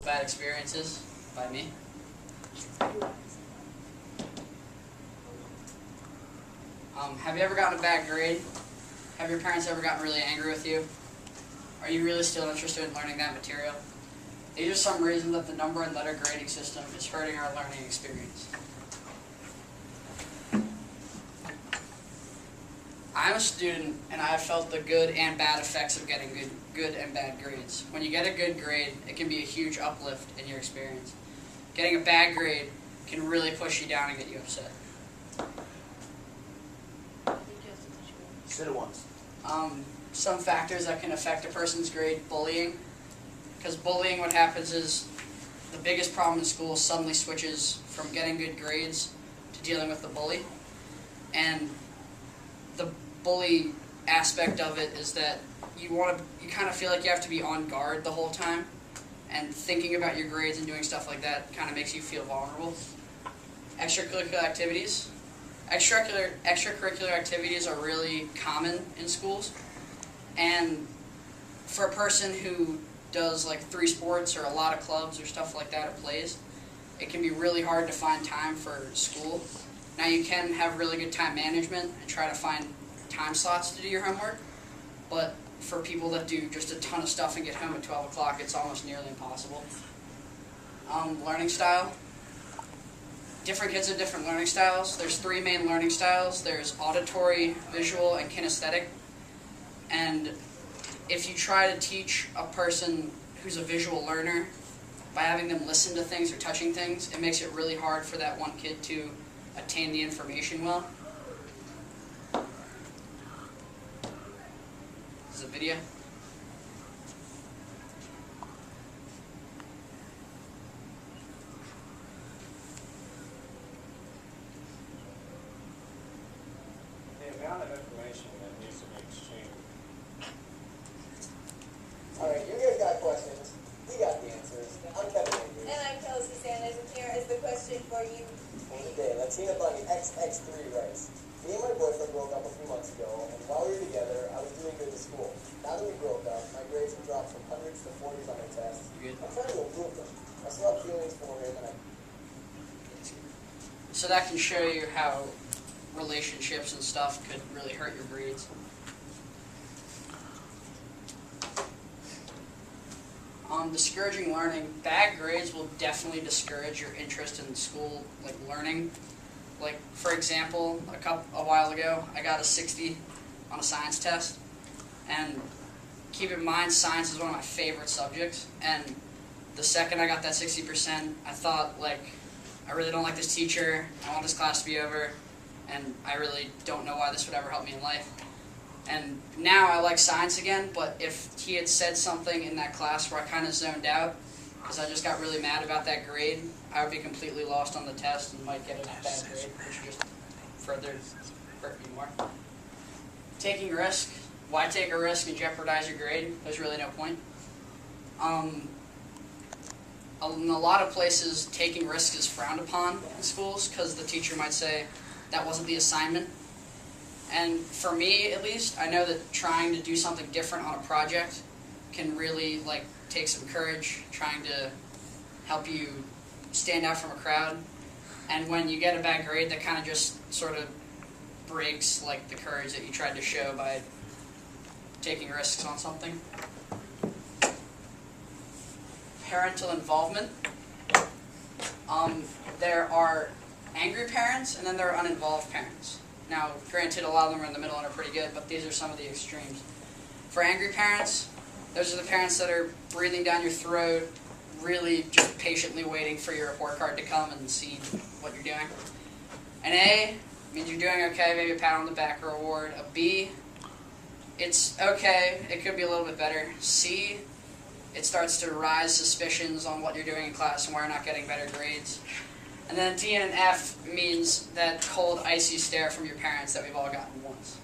Bad experiences by me. Have you ever gotten a bad grade? Have your parents ever gotten really angry with you? Are you really still interested in learning that material? These are some reasons that the number and letter grading system is hurting our learning experience. I'm a student, and I have felt the good and bad effects of getting good and bad grades. When you get a good grade, it can be a huge uplift in your experience. Getting a bad grade can really push you down and get you upset. Said it once. Some factors that can affect a person's grade: bullying. Because bullying, what happens is the biggest problem in school suddenly switches from getting good grades to dealing with the bully. And the bully aspect of it is that you kind of feel like you have to be on guard the whole time, and thinking about your grades and doing stuff like that kind of makes you feel vulnerable. Extracurricular activities. Extracurricular activities are really common in schools, and for a person who does like 3 sports or a lot of clubs or stuff like that or plays, it can be really hard to find time for school. Now you can have really good time management and try to find time slots to do your homework, but for people that do just a ton of stuff and get home at 12 o'clock, it's almost nearly impossible. Learning style. Different kids have different learning styles. There's 3 main learning styles. There's auditory, visual, and kinesthetic. And if you try to teach a person who's a visual learner by having them listen to things or touching things, it makes it really hard for that one kid to attain the information well. This is a video. The amount of information that needs to be exchanged. Alright, you guys got questions. We got the answers. I'm Kevin Andrews. And I'm Kelsey Sanders, and here is the question for you. On the day, Latina Bunny XX3 writes, me and my boyfriend broke up a few months ago, and while we were together, I was doing good in school. Now that we broke up, my grades have dropped from hundreds to 40s on my tests. I'm trying to improve them. I still have feelings for him, and So that can show you how relationships and stuff could really hurt your grades. Discouraging learning. Bad grades will definitely discourage your interest in school, like learning. Like, for example, a while ago, I got a 60 on a science test. And keep in mind, science is one of my favorite subjects. And the second I got that 60%, I thought, like, I really don't like this teacher. I want this class to be over. And I really don't know why this would ever help me in life. And now I like science again, but if he had said something in that class where I kind of zoned out, because I just got really mad about that grade, I would be completely lost on the test and might get a bad grade, which just further hurt me more. Taking a risk. Why take a risk and jeopardize your grade? There's really no point. In a lot of places, taking risks is frowned upon in schools because the teacher might say, that wasn't the assignment. And for me, at least, I know that trying to do something different on a project can really take some courage, trying to help you stand out from a crowd. And when you get a bad grade, that kind of just sort of breaks the courage that you tried to show by taking risks on something. Parental involvement. There are angry parents, and then there are uninvolved parents. Now, granted, a lot of them are in the middle and are pretty good, but these are some of the extremes. For angry parents, those are the parents that are breathing down your throat, really just patiently waiting for your report card to come and see what you're doing. An A means you're doing okay, maybe a pat on the back or a reward. A B, it's okay, it could be a little bit better. C, it starts to rise suspicions on what you're doing in class and why you're not getting better grades. And then D and an F means that cold, icy stare from your parents that we've all gotten once.